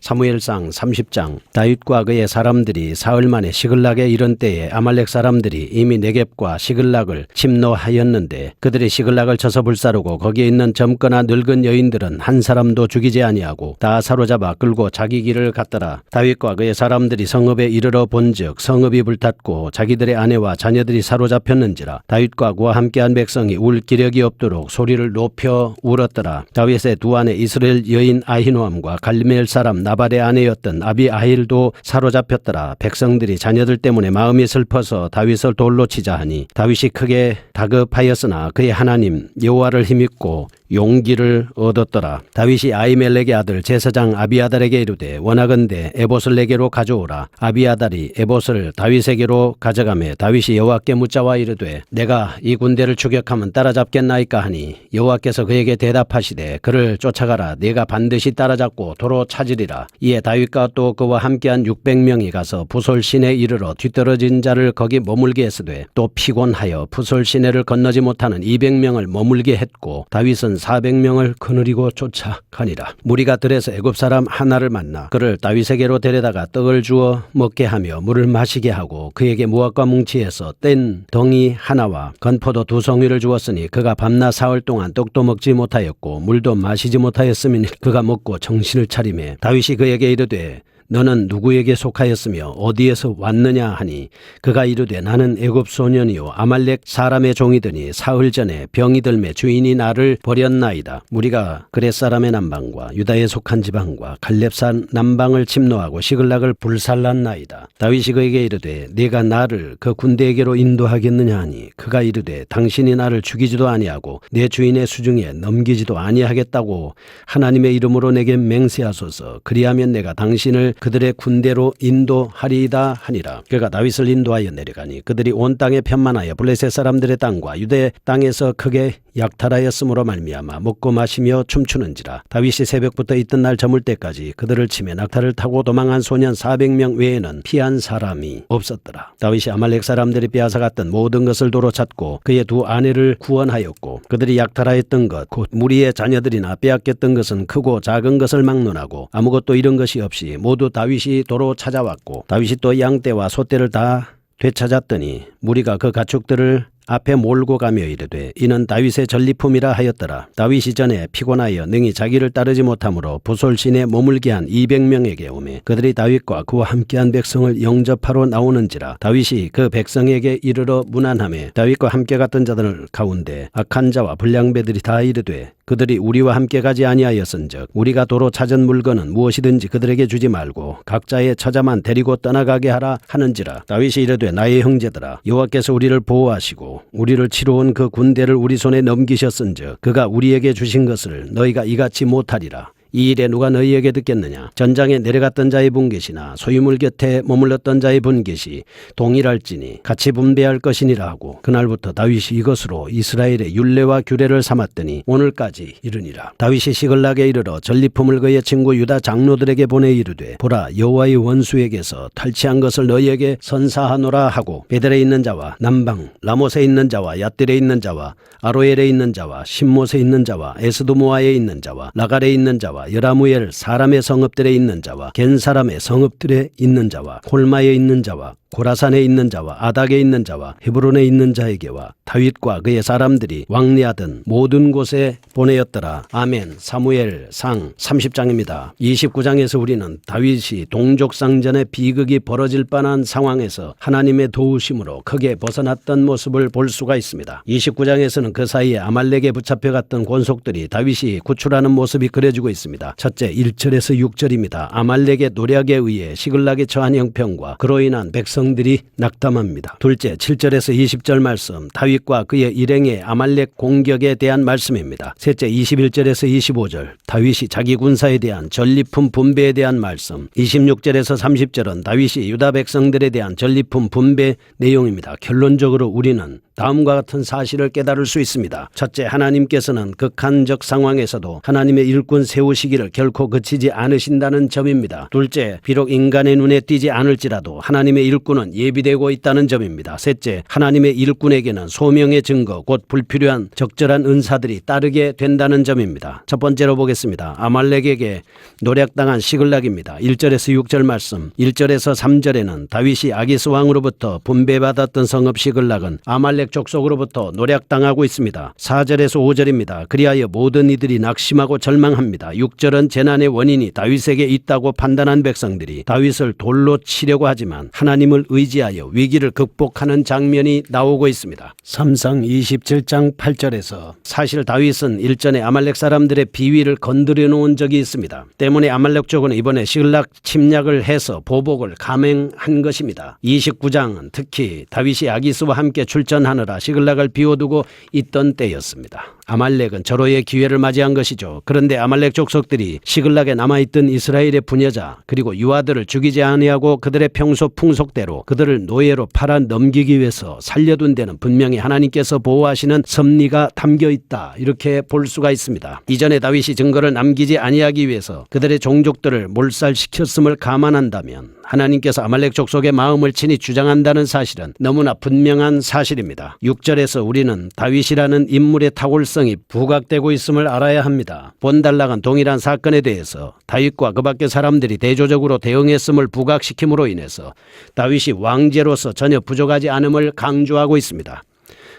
사무엘상 30장. 다윗과 그의 사람들이 사흘 만에 시글락에 이른 때에 아말렉 사람들이 이미 네겝과 시글락을 침노하였는데 그들이 시글락을 쳐서 불사르고 거기에 있는 젊거나 늙은 여인들은 한 사람도 죽이지 아니하고 다 사로잡아 끌고 자기 길을 갔더라. 다윗과 그의 사람들이 성읍에 이르러 본즉 성읍이 불탔고 자기들의 아내와 자녀들이 사로잡혔는지라. 다윗과 그와 함께한 백성이 울 기력이 없도록 소리를 높여 울었더라. 다윗의 두 아내 이스라엘 여인 아히노암과 갈멜 사람 나발의 아내였던 아비아힐도 사로잡혔더라. 백성들이 자녀들 때문에 마음이 슬퍼서 다윗을 돌로 치자 하니 다윗이 크게 다급하였으나 그의 하나님 여호와를 힘입고 용기를 얻었더라. 다윗이 아히멜렉의 아들 제사장 아비아달에게 이르되 원하건대 에봇을 내게로 가져오라. 아비아달이 에봇을 다윗에게로 가져가매 다윗이 여호와께 묻자와 이르되 내가 이 군대를 추격하면 따라잡겠나이까 하니 여호와께서 그에게 대답하시되 그를 쫓아가라. 네가 반드시 따라잡고 도로 찾으리라. 이에 다윗과 또 그와 함께한 600명이 가서 부솔 시내에 이르러 뒤떨어진 자를 거기 머물게 했으되 또 피곤하여 부솔 시내를 건너지 못하는 200명을 머물게 했고 다윗은 400명을 거느리고 쫓아가니라. 무리가 들에서 애굽 사람 하나를 만나 그를 다윗에게로 데려다가 떡을 주어 먹게 하며 물을 마시게 하고 그에게 무화과 뭉치에서 뗀 덩이 하나와 건포도 2송이를 주었으니 그가 밤낮 사흘 동안 떡도 먹지 못하였고 물도 마시지 못하였으니 그가 먹고 정신을 차리매 다윗이 그에게 이르되 너는 누구에게 속하였으며 어디에서 왔느냐 하니 그가 이르되 나는 애굽 소년이요 아말렉 사람의 종이더니 사흘 전에 병이 들매 주인이 나를 버렸나이다. 우리가 그렛 사람의 남방과 유다에 속한 지방과 갈렙산 남방을 침노하고 시글락을 불살랐나이다. 다윗이 그에게 이르되 네가 나를 그 군대에게로 인도하겠느냐 하니 그가 이르되 당신이 나를 죽이지도 아니하고 내 주인의 수중에 넘기지도 아니하겠다고 하나님의 이름으로 내게 맹세하소서. 그리하면 내가 당신을 그들의 군대로 인도하리이다 하니라. 그가 다윗을 인도하여 내려가니 그들이 온 땅에 편만하여 블레셋 사람들의 땅과 유대 땅에서 크게 약탈하였으므로 말미암아 먹고 마시며 춤추는지라. 다윗이 새벽부터 이튿날 저물 때까지 그들을 치며 낙타를 타고 도망한 소년 400명 외에는 피한 사람이 없었더라. 다윗이 아말렉 사람들이 빼앗아갔던 모든 것을 도로 찾고 그의 두 아내를 구원하였고 그들이 약탈하였던 것 곧 무리의 자녀들이나 빼앗겼던 것은 크고 작은 것을 막론하고 아무것도 잃은 것이 없이 모두 다윗이 도로 찾아왔고 다윗이 또 양떼와 소떼를 다 되찾았더니 무리가 그 가축들을 앞에 몰고 가며 이르되 이는 다윗의 전리품이라 하였더라. 다윗이 전에 피곤하여 능히 자기를 따르지 못하므로 부솔 시내에 머물게 한 200명에게 오매 그들이 다윗과 그와 함께한 백성을 영접하러 나오는지라. 다윗이 그 백성에게 이르러 문안하매 다윗과 함께 갔던 자들 가운데 악한 자와 불량배들이 다 이르되 그들이 우리와 함께 가지 아니하였은즉 우리가 도로 찾은 물건은 무엇이든지 그들에게 주지 말고 각자의 처자만 데리고 떠나가게 하라 하는지라. 다윗이 이르되 나의 형제들아 여호와께서 우리를 보호하시고 우리를 치러 온 그 군대를 우리 손에 넘기셨은즉 그가 우리에게 주신 것을 너희가 이같이 못하리라. 이 일에 누가 너희에게 듣겠느냐. 전장에 내려갔던 자의 분깃이나 소유물 곁에 머물렀던 자의 분깃이 동일할지니 같이 분배할 것이니라 하고 그날부터 다윗이 이것으로 이스라엘의 율례와 규례를 삼았더니 오늘까지 이르니라. 다윗이 시글락에 이르러 전리품을 그의 친구 유다 장로들에게 보내 이르되 보라 여호와의 원수에게서 탈취한 것을 너희에게 선사하노라 하고 베델에 있는 자와 남방 라못에 있는 자와 얏딜에 있는 자와 아로엘에 있는 자와 신못에 있는 자와 에스도모아에 있는 자와 라갈에 있는 자와 여라무엘 사람의 성읍들에 있는 자와 겐 사람의 성읍들에 있는 자와 홀마에 있는 자와 고라산에 있는 자와 아닥에 있는 자와 헤브론에 있는 자에게와 다윗과 그의 사람들이 왕래하던 모든 곳에 보내었더라. 아멘. 사무엘 상 30장입니다. 29장에서 우리는 다윗이 동족상전의 비극이 벌어질 뻔한 상황에서 하나님의 도우심으로 크게 벗어났던 모습을 볼 수가 있습니다. 29장에서는 그 사이에 아말렉에 붙잡혀갔던 권속들이 다윗이 구출하는 모습이 그려지고 있습니다. 첫째 1절에서 6절입니다. 아말렉의 노략에 의해 시글락에 처한 형편과 그로 인한 백성들이 낙담합니다. 둘째 7절에서 20절 말씀 다윗과 그의 일행의 아말렉 공격에 대한 말씀입니다. 셋째 21절에서 25절 다윗이 자기 군사에 대한 전리품 분배에 대한 말씀 26절에서 30절은 다윗이 유다 백성들에 대한 전리품 분배 내용입니다. 결론적으로 우리는 다음과 같은 사실을 깨달을 수 있습니다. 첫째, 하나님께서는 극한적 상황에서도 하나님의 일꾼 세우시기를 결코 그치지 않으신다는 점입니다. 둘째, 비록 인간의 눈에 띄지 않을지라도 하나님의 일꾼은 예비되고 있다는 점입니다. 셋째, 하나님의 일꾼에게는 소명의 증거, 곧 불필요한 적절한 은사들이 따르게 된다는 점입니다. 첫 번째로 보겠습니다. 아말렉에게 노략당한 시글락입니다. 1절에서 6절 말씀, 1절에서 3절에는 다윗이 아기스 왕으로부터 분배받았던 성읍 시글락은 아말렉 족속으로부터 노략당하고 있습니다. 4절에서 5절입니다. 그리하여 모든 이들이 낙심하고 절망합니다. 6절은 재난의 원인이 다윗에게 있다고 판단한 백성들이 다윗을 돌로 치려고 하지만 하나님을 의지하여 위기를 극복하는 장면이 나오고 있습니다. 3상 27장 8절에서 사실 다윗은 일전에 아말렉 사람들의 비위를 건드려 놓은 적이 있습니다. 때문에 아말렉 쪽은 이번에 시글락 침략을 해서 보복을 감행한 것입니다. 29장은 특히 다윗이 아기스와 함께 출전하느라 시글락을 비워두고 있던 때였습니다. 아말렉은 절호의 기회를 맞이한 것이죠. 그런데 아말렉 족속들이 시글락에 남아있던 이스라엘의 부녀자 그리고 유아들을 죽이지 아니하고 그들의 평소 풍속대로 그들을 노예로 팔아 넘기기 위해서 살려둔 데는 분명히 하나님께서 보호하시는 섭리가 담겨있다, 이렇게 볼 수가 있습니다. 이전에 다윗이 증거를 남기지 아니하기 위해서 그들의 종족들을 몰살시켰음을 감안한다면 하나님께서 아말렉 족속의 마음을 친히 주장한다는 사실은 너무나 분명한 사실입니다. 6절에서 우리는 다윗이라는 인물의 탁월성이 부각되고 있음을 알아야 합니다. 본달락은 동일한 사건에 대해서 다윗과 그 밖의 사람들이 대조적으로 대응했음을 부각시킴으로 인해서 다윗이 왕제로서 전혀 부족하지 않음을 강조하고 있습니다.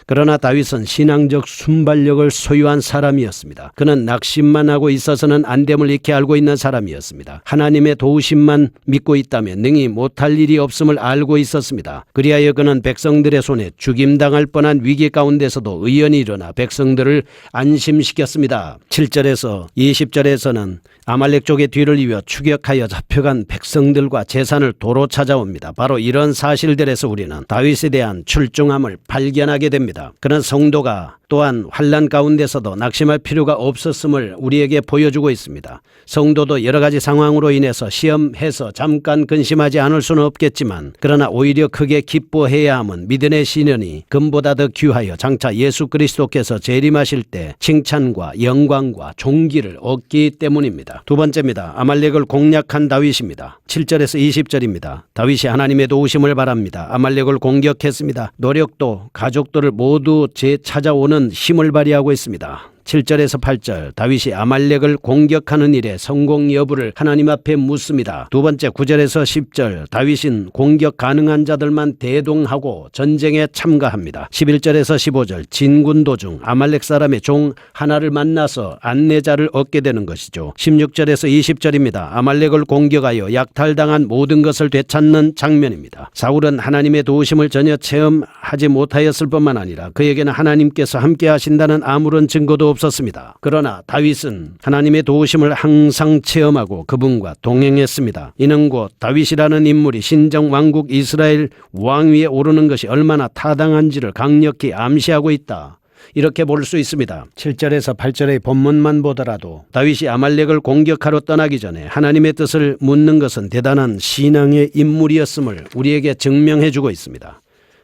그러나 다윗은 신앙적 순발력을 소유한 사람이었습니다. 그는 낙심만 하고 있어서는 안 됨을 익히 알고 있는 사람이었습니다. 하나님의 도우심만 믿고 있다면 능히 못할 일이 없음을 알고 있었습니다. 그리하여 그는 백성들의 손에 죽임당할 뻔한 위기 가운데서도 의연히 일어나 백성들을 안심시켰습니다. 7절에서 20절에서는 아말렉 쪽의 뒤를 이어 추격하여 잡혀간 백성들과 재산을 도로 찾아옵니다. 바로 이런 사실들에서 우리는 다윗에 대한 출중함을 발견하게 됩니다. 그런 성도가 또한 환난 가운데서도 낙심할 필요가 없었음을 우리에게 보여주고 있습니다. 성도도 여러 가지 상황으로 인해서 시험해서 잠깐 근심하지 않을 수는 없겠지만 그러나 오히려 크게 기뻐해야 함은 믿음의 시련이 금보다 더 귀하여 장차 예수 그리스도께서 재림하실 때 칭찬과 영광과 존귀를 얻기 때문입니다. 두 번째입니다. 아말렉을 공략한 다윗입니다. 7절에서 20절입니다. 다윗이 하나님의 도우심을 바랍니다. 아말렉을 공격했습니다. 노력도 가족들을 모두 되찾아오는 힘을 발휘하고 있습니다. 7절에서 8절 다윗이 아말렉을 공격하는 일의 성공 여부를 하나님 앞에 묻습니다. 두 번째 9절에서 10절 다윗은 공격 가능한 자들만 대동하고 전쟁에 참가합니다. 11절에서 15절 진군 도중 아말렉 사람의 종 하나를 만나서 안내자를 얻게 되는 것이죠. 16절에서 20절입니다. 아말렉을 공격하여 약탈당한 모든 것을 되찾는 장면입니다. 사울은 하나님의 도우심을 전혀 체험하지 못하였을 뿐만 아니라 그에게는 하나님께서 함께 하신다는 아무런 증거도 없었습니다. 그러나 다윗은 하나님의 도우심을 항상 체험하고 그분과 동행했습니다. 이는 곧 다윗이라는 인물이 신정 왕국 이스라엘 왕위에 오르는 것이 얼마나 타당한지를 강력히 암시하고 있다, 이렇게 볼 수 있습니다. 7절에서 8절의 본문만 보더라도 다윗이 아말렉을 공격하러 떠나기 전에 하나님의 뜻을 묻는 것은 대단한 신앙의 인물이었음을 우리에게 증명해주고 있습니다.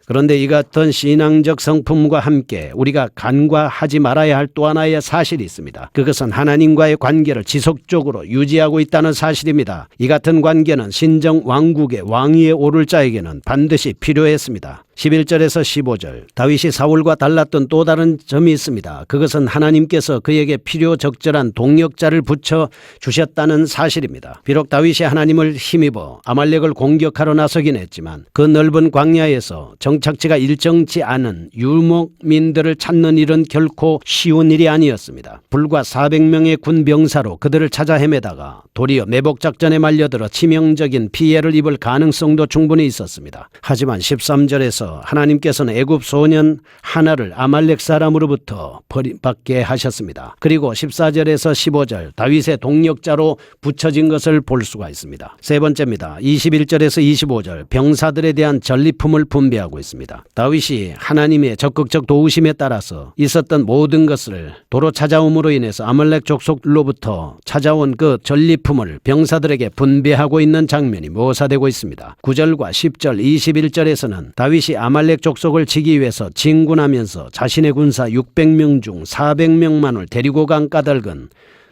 그런데 이 같은 신앙적 성품과 함께 우리가 간과하지 말아야 할 또 하나의 사실이 있습니다. 그것은 하나님과의 관계를 지속적으로 유지하고 있다는 사실입니다. 이 같은 관계는 신정 왕국의 왕위에 오를 자에게는 반드시 필요했습니다. 11절에서 15절 다윗이 사울과 달랐던 또 다른 점이 있습니다. 그것은 하나님께서 그에게 필요적절한 동역자를 붙여주셨다는 사실입니다. 비록 다윗이 하나님을 힘입어 아말렉을 공격하러 나서긴 했지만 그 넓은 광야에서 정착지가 일정치 않은 유목민들을 찾는 일은 결코 쉬운 일이 아니었습니다. 불과 400명의 군 병사로 그들을 찾아 헤매다가 도리어 매복작전에 말려들어 치명적인 피해를 입을 가능성도 충분히 있었습니다. 하지만 13절에서 하나님께서는 애굽 소년 하나를 아말렉 사람으로부터 버림받게 하셨습니다. 그리고 14절에서 15절 다윗의 동력자로 붙여진 것을 볼 수가 있습니다. 세 번째입니다. 21절에서 25절 병사들에 대한 전리품을 분배하고 있습니다. 다윗이 하나님의 적극적 도우심에 따라서 있었던 모든 것을 도로 찾아옴으로 인해서 아말렉 족속로부터 찾아온 그 전리품을 병사들에게 분배하고 있는 장면이 묘사되고 있습니다. 9절과 10절, 21절에서는 다윗이 다윗이 아말렉 족속을 치기 위해서 진군하면서 자신의 군사 600명 중 400명만을 데리고 간 까닭은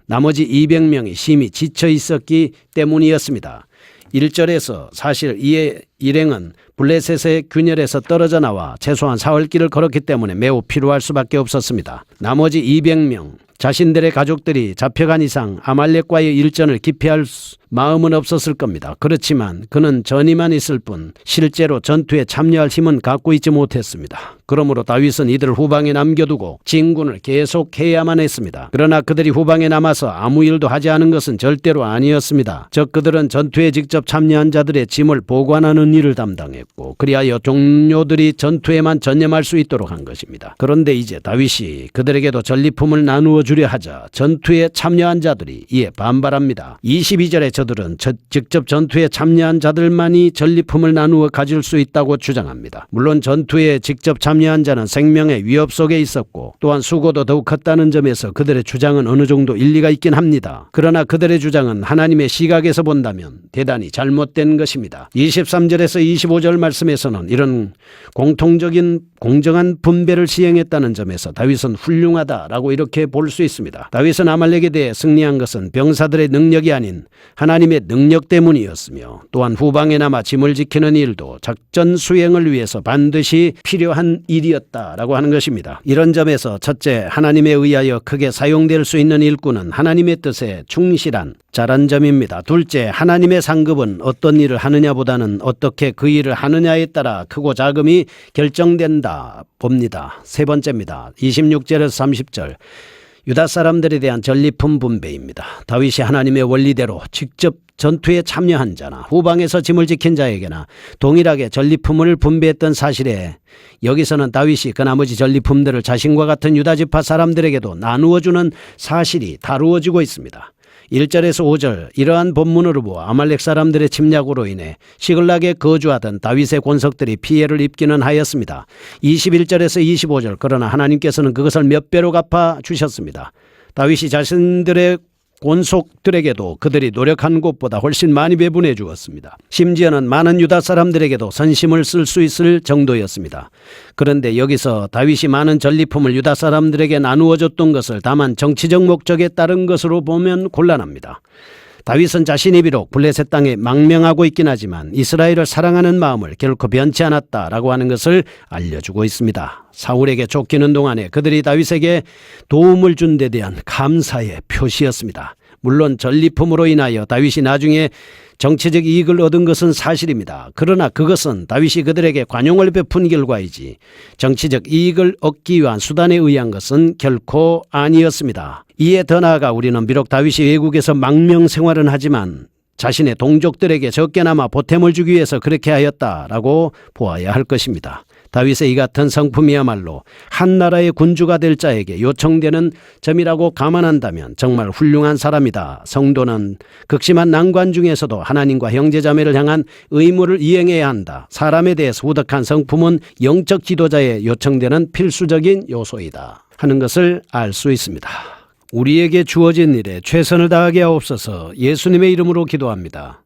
나머지 200명이 심히 지쳐 있었기 때문이었습니다. 1절에서 사실 이의 일행은 블레셋의 균열에서 떨어져 나와 최소한 사흘길을 걸었기 때문에 매우 필요할 수밖에 없었습니다. 나머지 200명, 자신들의 가족들이 잡혀간 이상 아말렉과의 일전을 기피할 마음은 없었을 겁니다. 그렇지만 그는 전의만 있을 뿐 실제로 전투에 참여할 힘은 갖고 있지 못했습니다. 그러므로 다윗은 이들을 후방에 남겨두고 진군을 계속해야만 했습니다. 그러나 그들이 후방에 남아서 아무 일도 하지 않은 것은 절대로 아니었습니다. 즉 그들은 전투에 직접 참여한 자들의 짐을 보관하는 일을 담당했고 그리하여 종료들이 전투에만 전념할 수 있도록 한 것입니다. 그런데 이제 다윗이 그들에게도 전리품을 나누어 주려 하자 전투에 참여한 자들이 이에 반발합니다. 22절에 저들은 직접 전투에 참여한 자들만이 전리품을 나누어 가질 수 있다고 주장합니다. 물론 전투에 직접 참여한 자는 생명의 위협 속에 있었고 또한 수고도 더욱 컸다는 점에서 그들의 주장은 어느 정도 일리가 있긴 합니다. 그러나 그들의 주장은 하나님의 시각에서 본다면 대단히 잘못된 것입니다. 23절에서 25절 말씀에서는 이런 공통적인 공정한 분배를 시행했다는 점에서 다윗은 훌륭하다라고 이렇게 볼 수 있습니다. 다윗은 아말렉에 대해 승리한 것은 병사들의 능력이 아닌 하나님의 능력 때문이었으며 또한 후방에 남아 짐을 지키는 일도 작전 수행을 위해서 반드시 필요한 일이었다라고 하는 것입니다. 이런 점에서 첫째, 하나님에 의하여 크게 사용될 수 있는 일꾼은 하나님의 뜻에 충실한 잘한 점입니다. 둘째, 하나님의 상급은 어떤 일을 하느냐보다는 어떻게 그 일을 하느냐에 따라 크고 작음이 결정된다 봅니다. 세 번째입니다. 26절에서 30절. 유다 사람들에 대한 전리품 분배입니다. 다윗이 하나님의 원리대로 직접 전투에 참여한 자나 후방에서 짐을 지킨 자에게나 동일하게 전리품을 분배했던 사실에 여기서는 다윗이 그 나머지 전리품들을 자신과 같은 유다 지파 사람들에게도 나누어주는 사실이 다루어지고 있습니다. 1절에서 5절 이러한 본문으로 보아 아말렉 사람들의 침략으로 인해 시글락에 거주하던 다윗의 권속들이 피해를 입기는 하였습니다. 21절에서 25절 그러나 하나님께서는 그것을 몇 배로 갚아 주셨습니다. 다윗이 자신들의 권속들에게도 그들이 노력한 것보다 훨씬 많이 배분해 주었습니다. 심지어는 많은 유다 사람들에게도 선심을 쓸 수 있을 정도였습니다. 그런데 여기서 다윗이 많은 전리품을 유다 사람들에게 나누어 줬던 것을 다만 정치적 목적에 따른 것으로 보면 곤란합니다. 다윗은 자신이 비록 블레셋 땅에 망명하고 있긴 하지만 이스라엘을 사랑하는 마음을 결코 변치 않았다라고 하는 것을 알려주고 있습니다. 사울에게 쫓기는 동안에 그들이 다윗에게 도움을 준 데 대한 감사의 표시였습니다. 물론 전리품으로 인하여 다윗이 나중에 정치적 이익을 얻은 것은 사실입니다. 그러나 그것은 다윗이 그들에게 관용을 베푼 결과이지 정치적 이익을 얻기 위한 수단에 의한 것은 결코 아니었습니다. 이에 더 나아가 우리는 비록 다윗이 외국에서 망명 생활은 하지만 자신의 동족들에게 적게나마 보탬을 주기 위해서 그렇게 하였다라고 보아야 할 것입니다. 다윗의 이 같은 성품이야말로 한 나라의 군주가 될 자에게 요청되는 점이라고 감안한다면 정말 훌륭한 사람이다. 성도는 극심한 난관 중에서도 하나님과 형제자매를 향한 의무를 이행해야 한다. 사람에 대해서 후덕한 성품은 영적 지도자에 요청되는 필수적인 요소이다 하는 것을 알 수 있습니다. 우리에게 주어진 일에 최선을 다하게 하옵소서. 예수님의 이름으로 기도합니다.